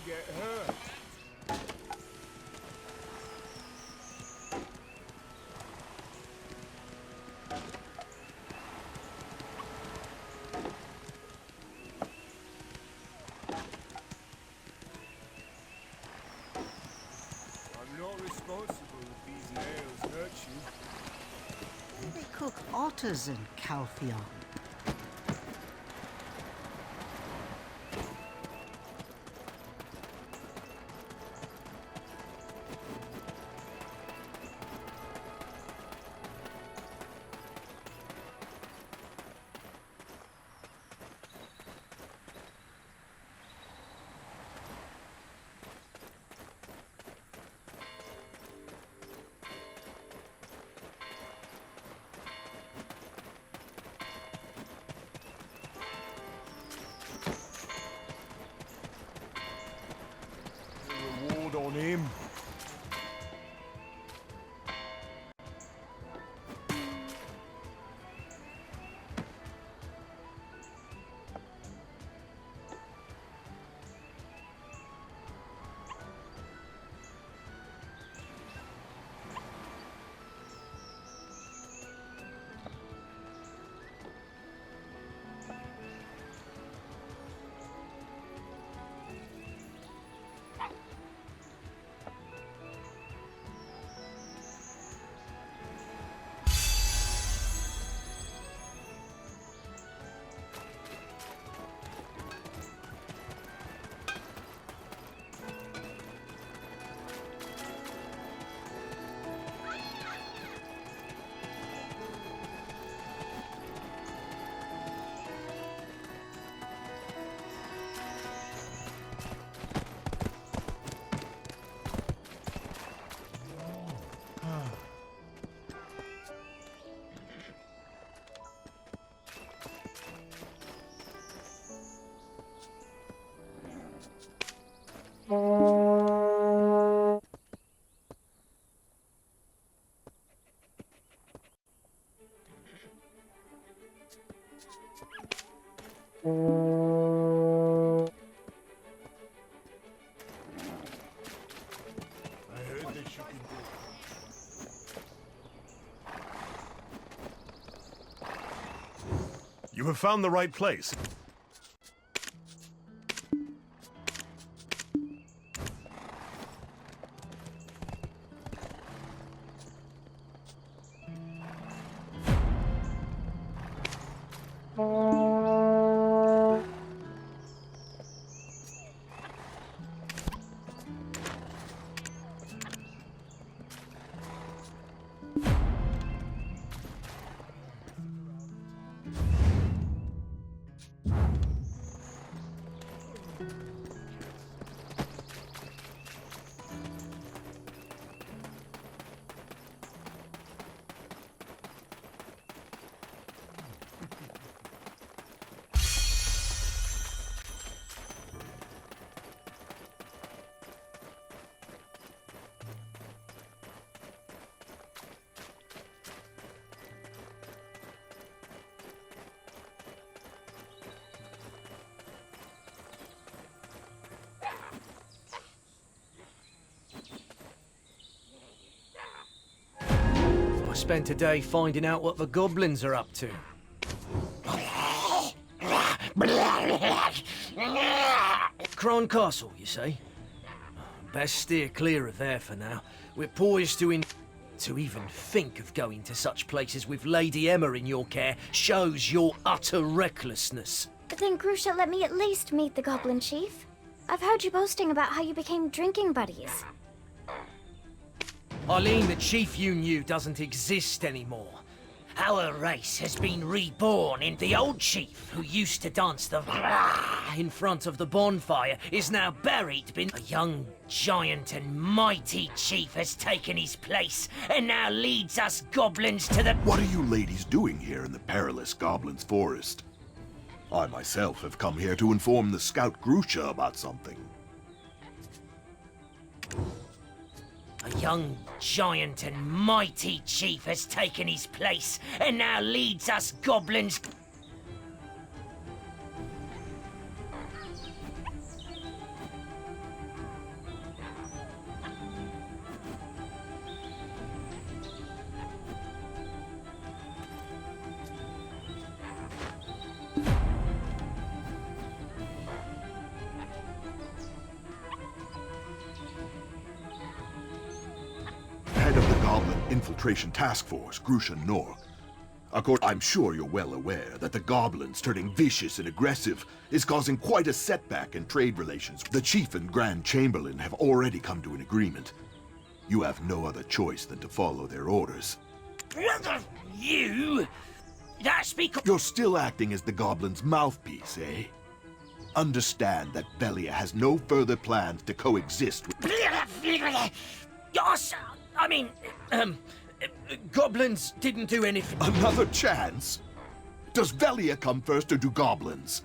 get hurt. I'm not responsible if these nails hurt you. They cook otters in Calpheon. The reward on him. I heard that you could do. You have found the right place. I spent a day finding out what the goblins are up to. Cron Castle, you say? Best steer clear of there for now. We're poised to even think of going to such places with Lady Emma in your care shows your utter recklessness. But then Grusha let me at least meet the Goblin Chief. I've heard you boasting about how you became drinking buddies. Eileen, the chief you knew doesn't exist anymore. Our race has been reborn, and the old chief who used to dance the in front of the bonfire is now buried beneath. A young giant and mighty chief has taken his place and now leads us goblins to the... What are you ladies doing here in the perilous Goblin's Forest? I myself have come here to inform the scout Grusha about something. A young giant and mighty chief has taken his place and now leads us goblins... Infiltration Task Force, Grusha Nork. I'm sure you're well aware that the goblins turning vicious and aggressive is causing quite a setback in trade relations. The Chief and Grand Chamberlain have already come to an agreement. You have no other choice than to follow their orders. You? That's because... You're still acting as the goblins' mouthpiece, eh? Understand that Velia has no further plans to coexist with... Yes, I mean, goblins didn't do anything. Another chance? Does Velia come first or do goblins?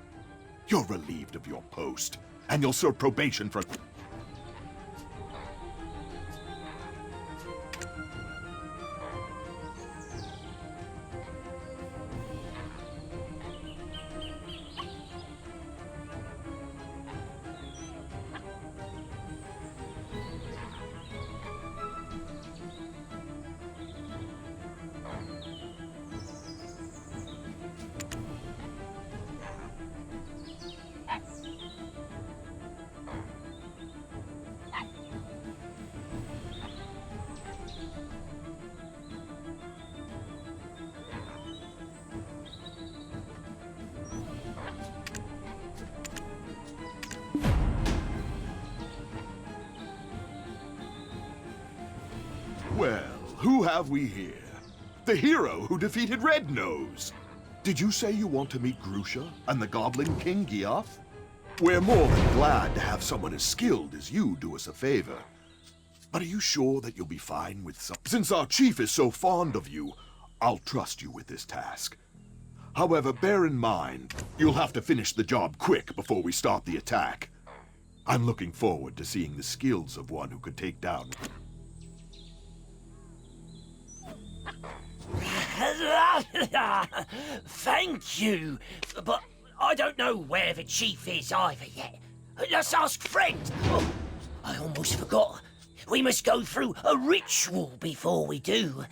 You're relieved of your post, and you'll serve probation for... Well, who have we here? The hero who defeated Red Nose! Did you say you want to meet Grusha and the Goblin King Giaf? We're more than glad to have someone as skilled as you do us a favor. But are you sure that you'll be fine with some... Since our chief is so fond of you, I'll trust you with this task. However, bear in mind, you'll have to finish the job quick before we start the attack. I'm looking forward to seeing the skills of one who could take down... Thank you, but I don't know where the chief is either yet. Let's ask Friend. Oh, I almost forgot. We must go through a ritual before we do.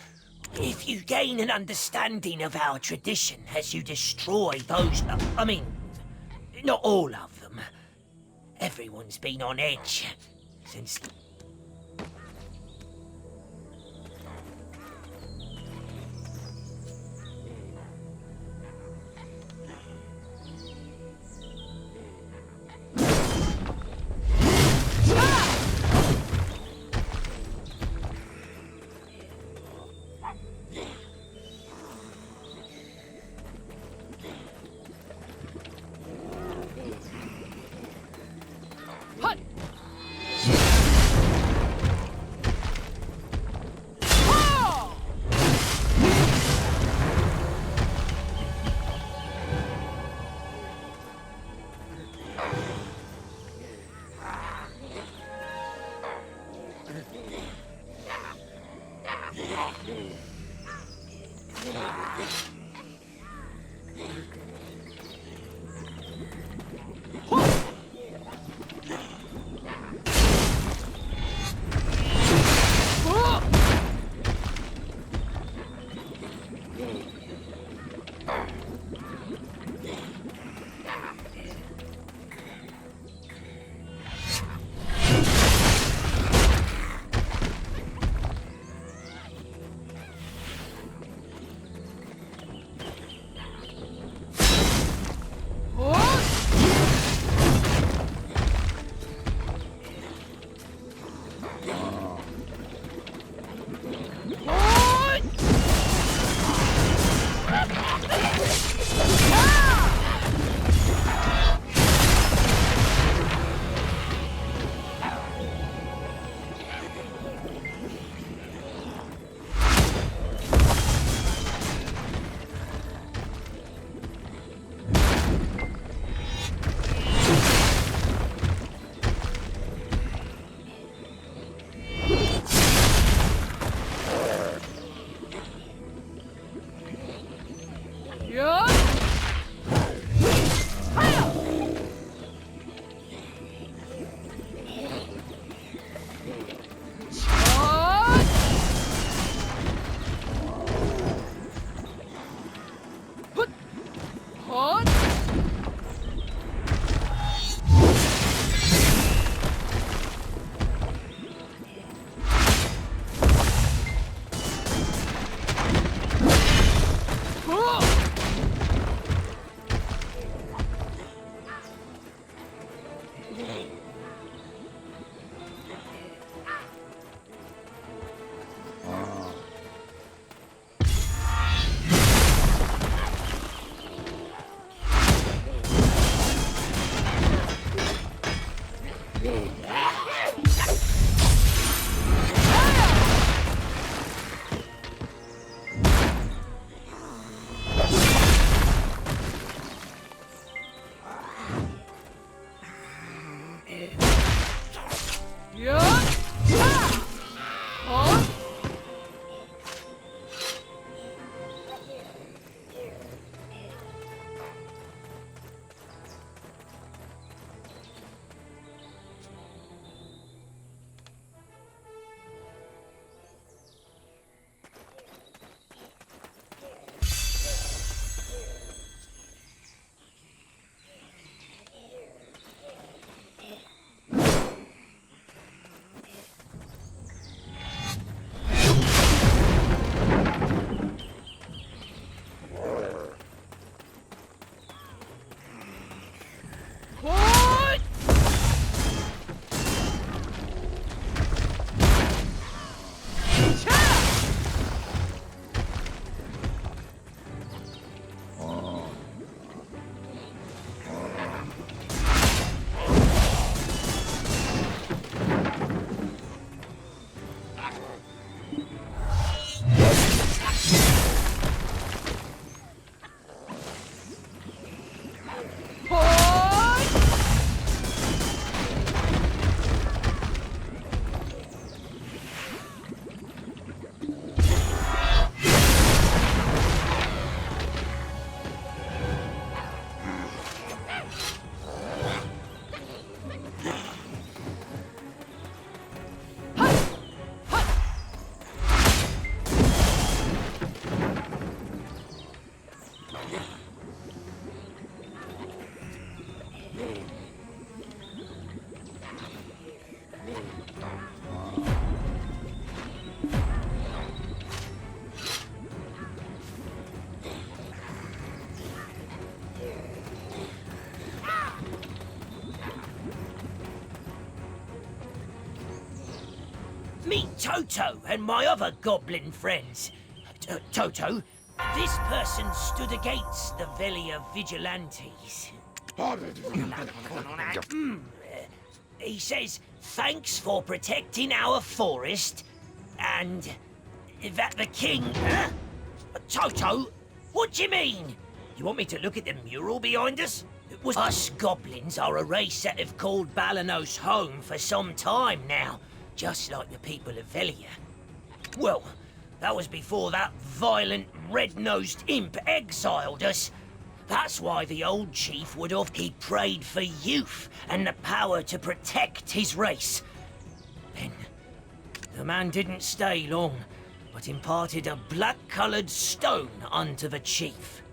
If you gain an understanding of our tradition as you destroy those... I mean, not all of them. Everyone's been on edge since... Toto and my other goblin friends. Toto, this person stood against the Velia vigilantes. He says thanks for protecting our forest, and that the king... Huh? Toto, what do you mean? You want me to look at the mural behind us? Us goblins are a race that have called Balanos home for some time now, just like the people of Velia. Well, that was before that violent, red-nosed imp exiled us. That's why the old chief would have... He prayed for youth and the power to protect his race. Then, the man didn't stay long, but imparted a black-coloured stone unto the chief.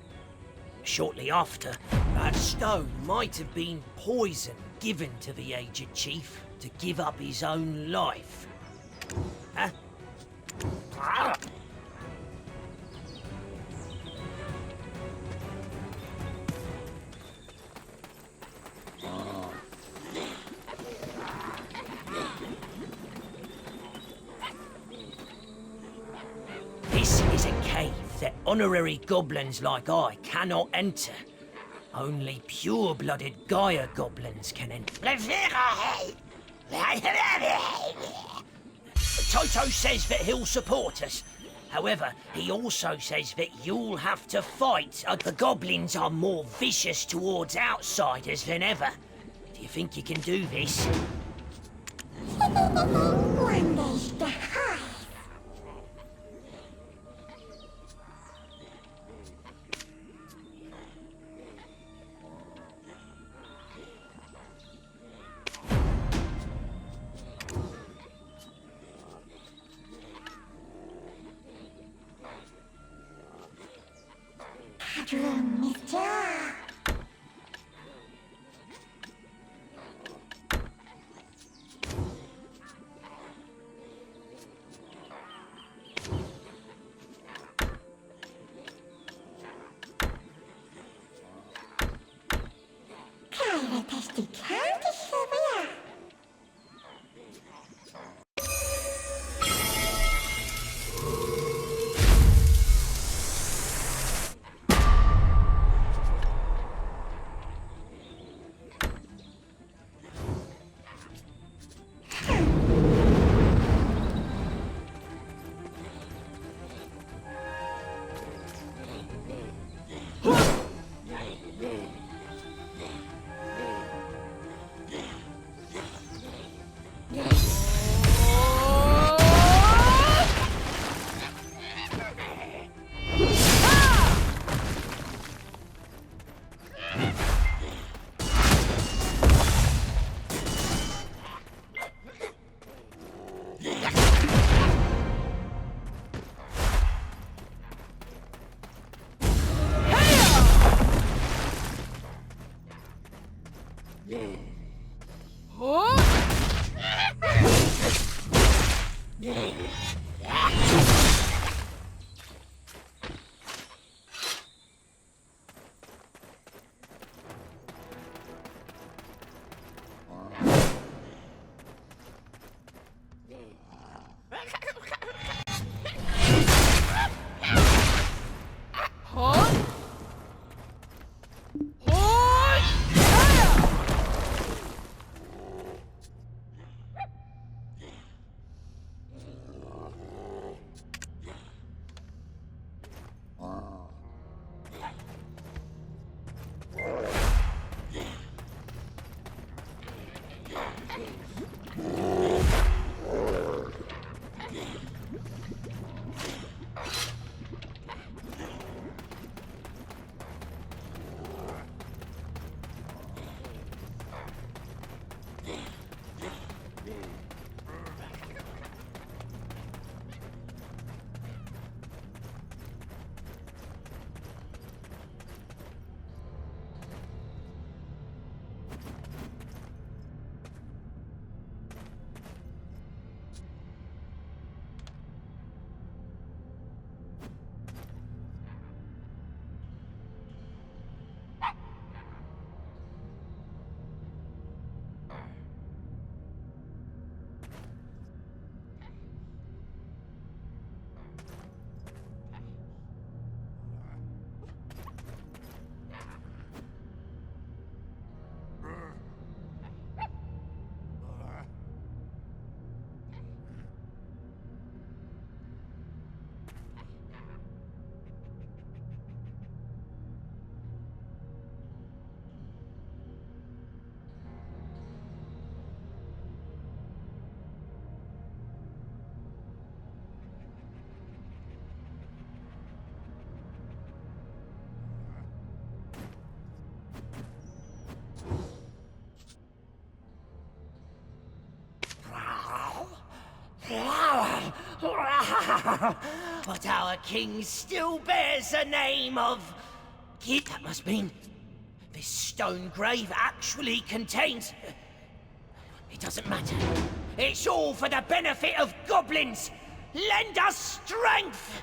Shortly after, that stone might have been poison given to the aged chief to give up his own life. Huh? This is a cave that honorary goblins like I cannot enter. Only pure-blooded Gaia goblins can enter. Toto says that he'll support us. However, he also says that you'll have to fight. The goblins are more vicious towards outsiders than ever. Do you think you can do this? But our king still bears the name of... That must mean this stone grave actually contains... It doesn't matter. It's all for the benefit of goblins! Lend us strength!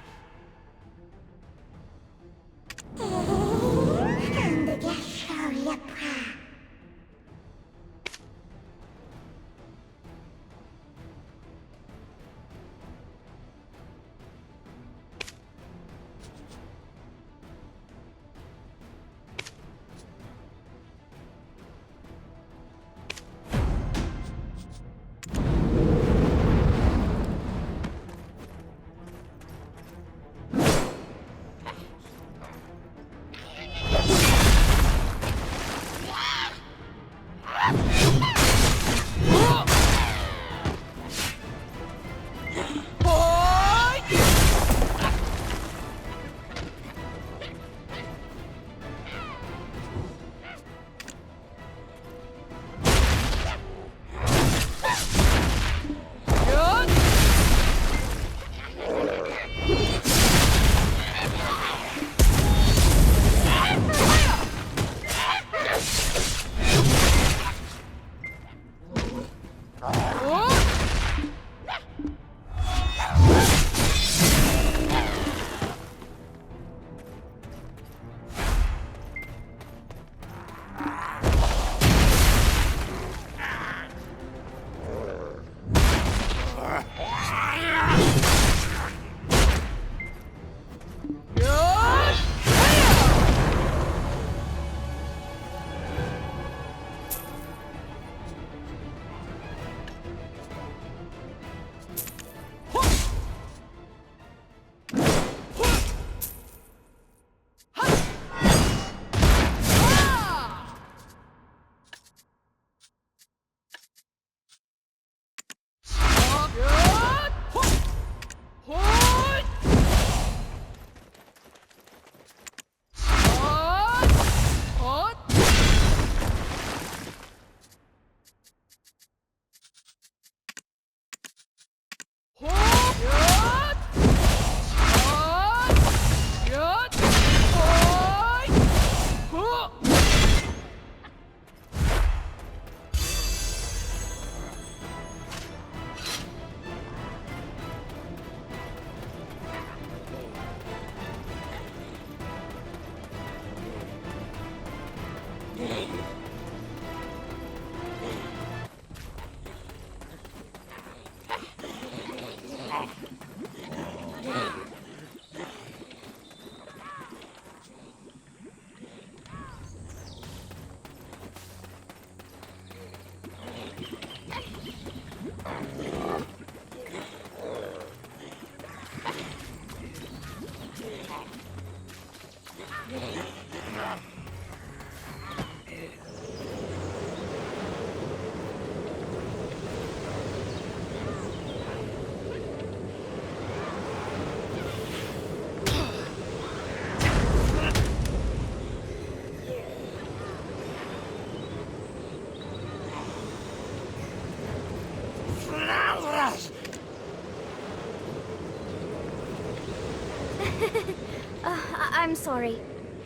I'm sorry.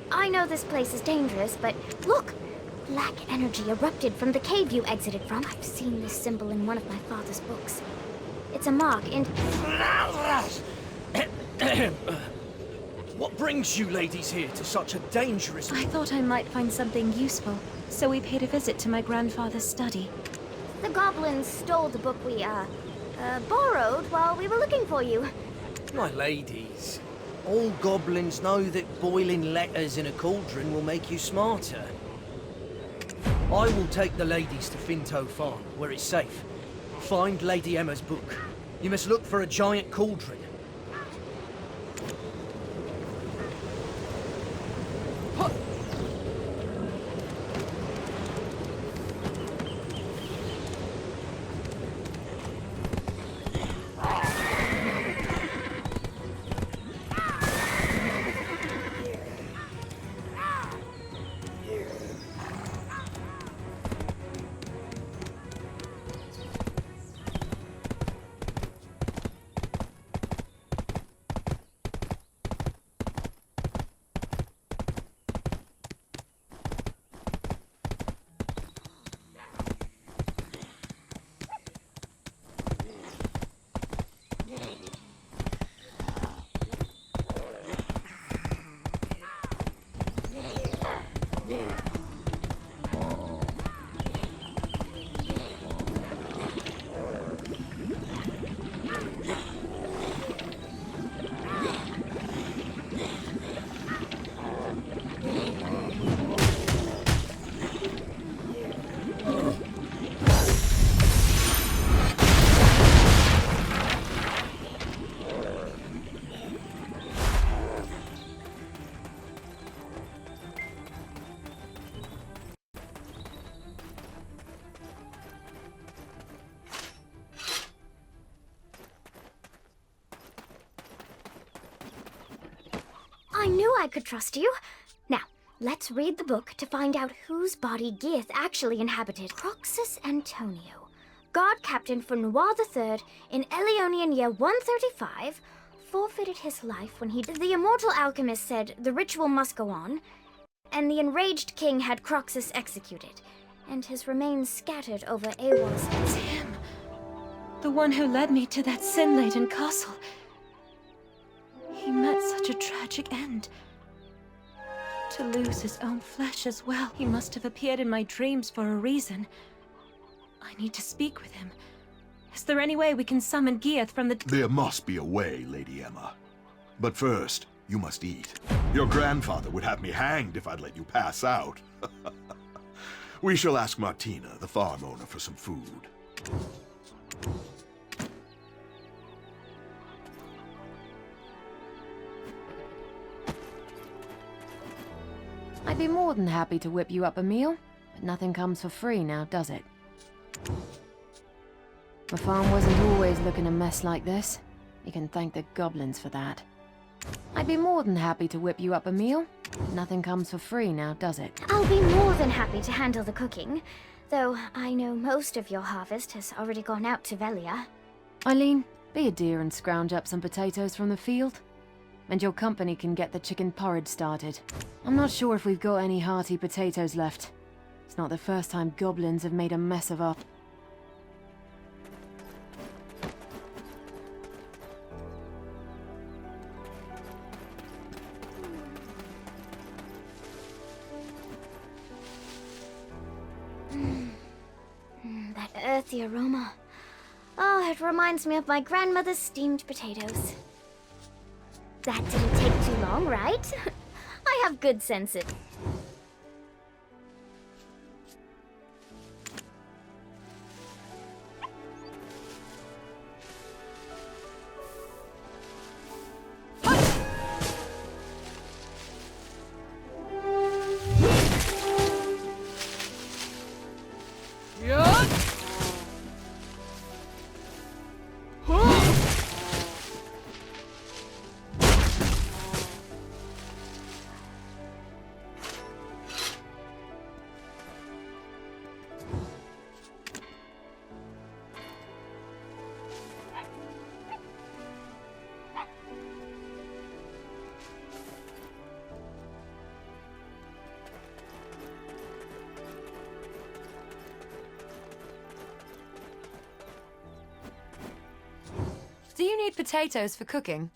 I know this place is dangerous, but look! Black energy erupted from the cave you exited from. I've seen this symbol in one of my father's books. It's a mark, and... What brings you ladies here to such a dangerous... I thought I might find something useful, so we paid a visit to my grandfather's study. The goblins stole the book we, borrowed while we were looking for you. My ladies, all goblins know that boiling letters in a cauldron will make you smarter. I will take the ladies to Finto Farm, where it's safe. Find Lady Emma's book. You must look for a giant cauldron. I knew I could trust you. Now, let's read the book to find out whose body Geath actually inhabited. Croxus Antonio, guard captain for Noir III in Elionian year 135, forfeited his life when the immortal alchemist said the ritual must go on, and the enraged king had Croxus executed, and his remains scattered over Awar's head. It's him. The one who led me to that sin-laden castle. He met such a tragic end. To lose his own flesh as well. He must have appeared in my dreams for a reason. I need to speak with him. Is there any way we can summon Geath from the... There must be a way, Lady Emma. But first, you must eat. Your grandfather would have me hanged if I'd let you pass out. We shall ask Martina, the farm owner, for some food. I'd be more than happy to whip you up a meal, but nothing comes for free now, does it? The farm wasn't always looking a mess like this. You can thank the goblins for that. I'd be more than happy to whip you up a meal, but nothing comes for free now, does it? I'll be more than happy to handle the cooking, though I know most of your harvest has already gone out to Velia. Eileen, be a dear and scrounge up some potatoes from the field. And your company can get the chicken porridge started. I'm not sure if we've got any hearty potatoes left. It's not the first time goblins have made a mess of our... That earthy aroma. Oh, it reminds me of my grandmother's steamed potatoes. That didn't take too long, right? I have good sense. Do you need potatoes for cooking?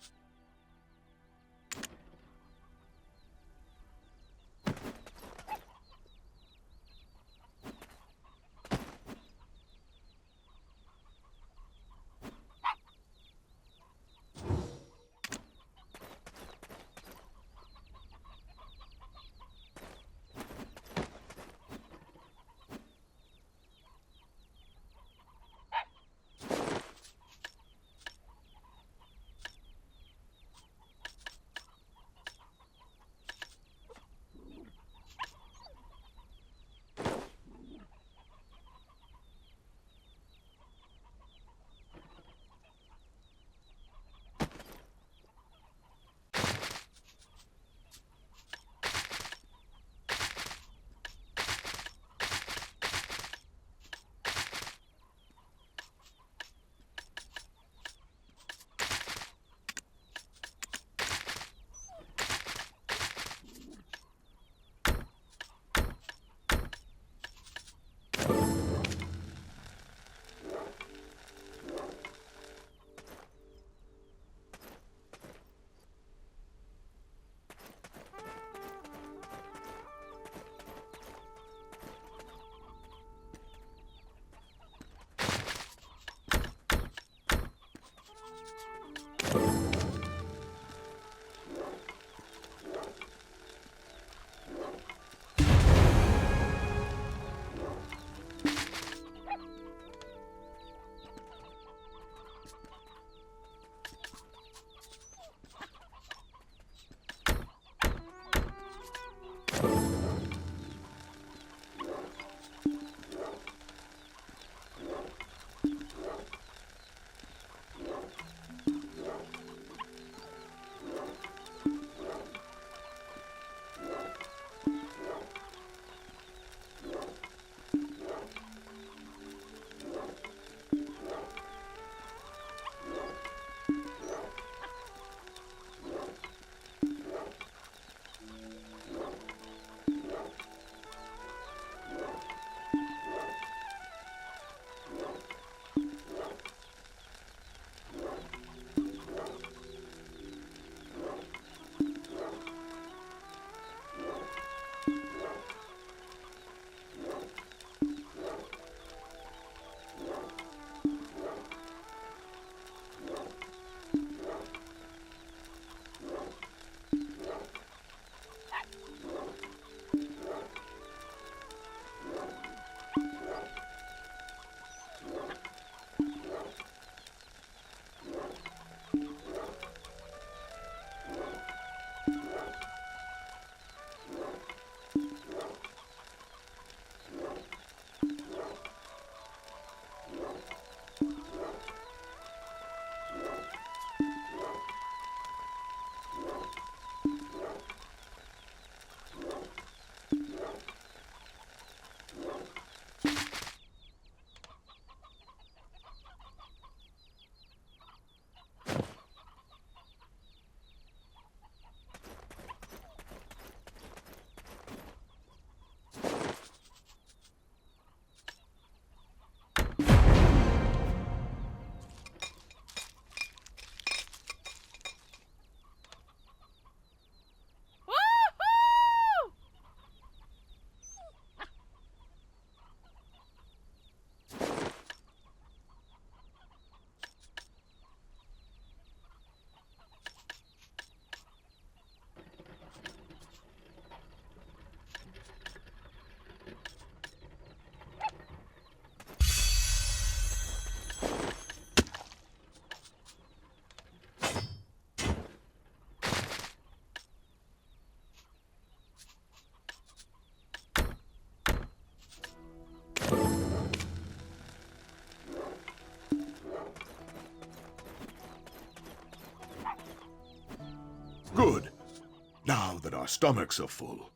Now that our stomachs are full,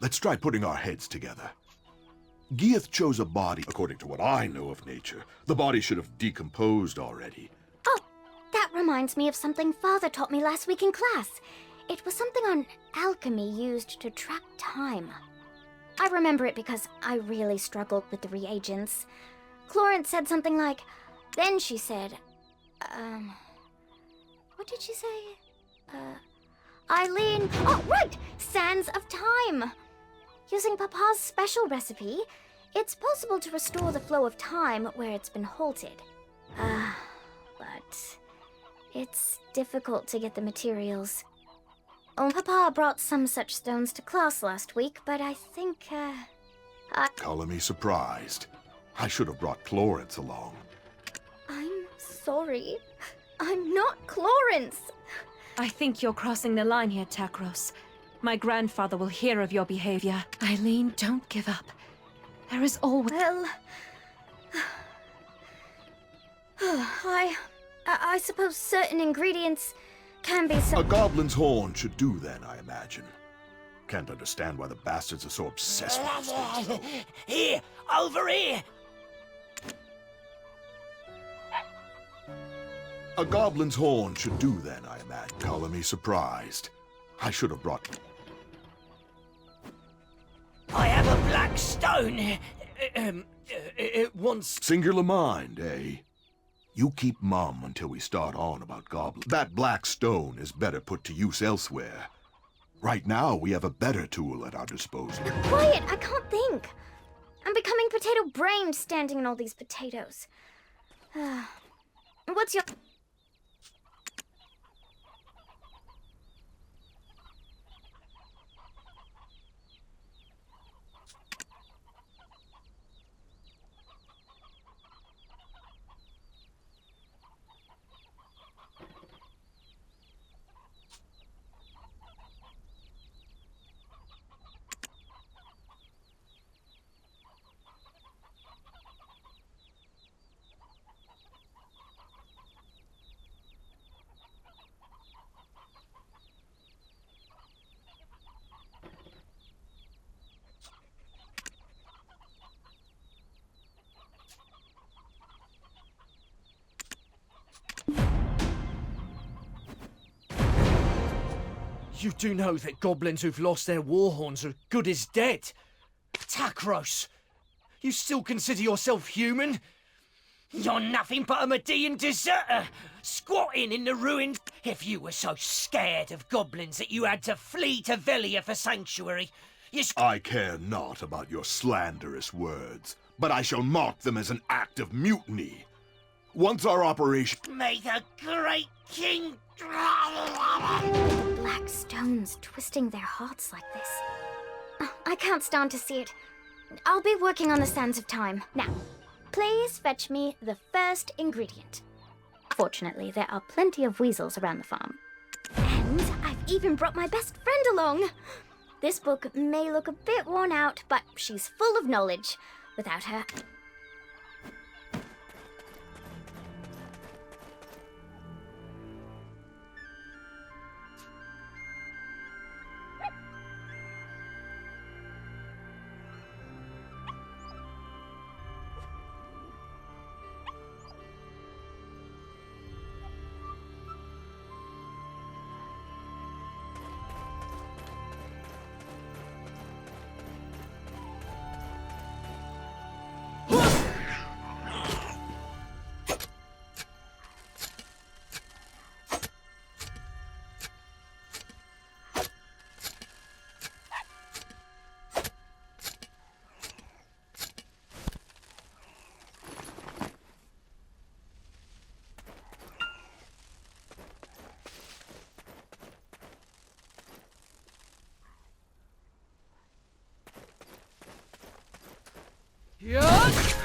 let's try putting our heads together. Gieth chose a body. According to what I know of nature, the body should have decomposed already. Oh, that reminds me of something Father taught me last week in class. It was something on alchemy used to track time. I remember it because I really struggled with the reagents. Florence said something like, then she said, what did she say? Eileen, oh, right! Sands of Time! Using Papa's special recipe, it's possible to restore the flow of time where it's been halted. But it's difficult to get the materials. Oh, Papa brought some such stones to class last week, but I think, Color me surprised. I should have brought Clorence along. I'm sorry. I'm not Clorence. I think you're crossing the line here, Takros. My grandfather will hear of your behavior. Eileen, don't give up. There is always... Well... I suppose certain ingredients can be so... A goblin's horn should do then, I imagine. Can't understand why the bastards are so obsessed with this thing, though. Here! Over here! A goblin's horn should do then, I imagine. Color me surprised. I should have brought... I have a black stone. It once... Singular mind, eh? You keep mum until we start on about goblins. That black stone is better put to use elsewhere. Right now, we have a better tool at our disposal. Quiet! I can't think. I'm becoming potato-brained standing in all these potatoes. What's your... You do know that goblins who've lost their war horns are good as dead. Takros, you still consider yourself human? You're nothing but a Median deserter, squatting in the ruins. If you were so scared of goblins that you had to flee to Velia for sanctuary, I care not about your slanderous words, but I shall mark them as an act of mutiny. Once our operation... May the great king... Black stones twisting their hearts like this. I can't stand to see it. I'll be working on the Sands of Time. Now, please fetch me the first ingredient. Fortunately, there are plenty of weasels around the farm. And I've even brought my best friend along. This book may look a bit worn out, but she's full of knowledge. Without her... Yes!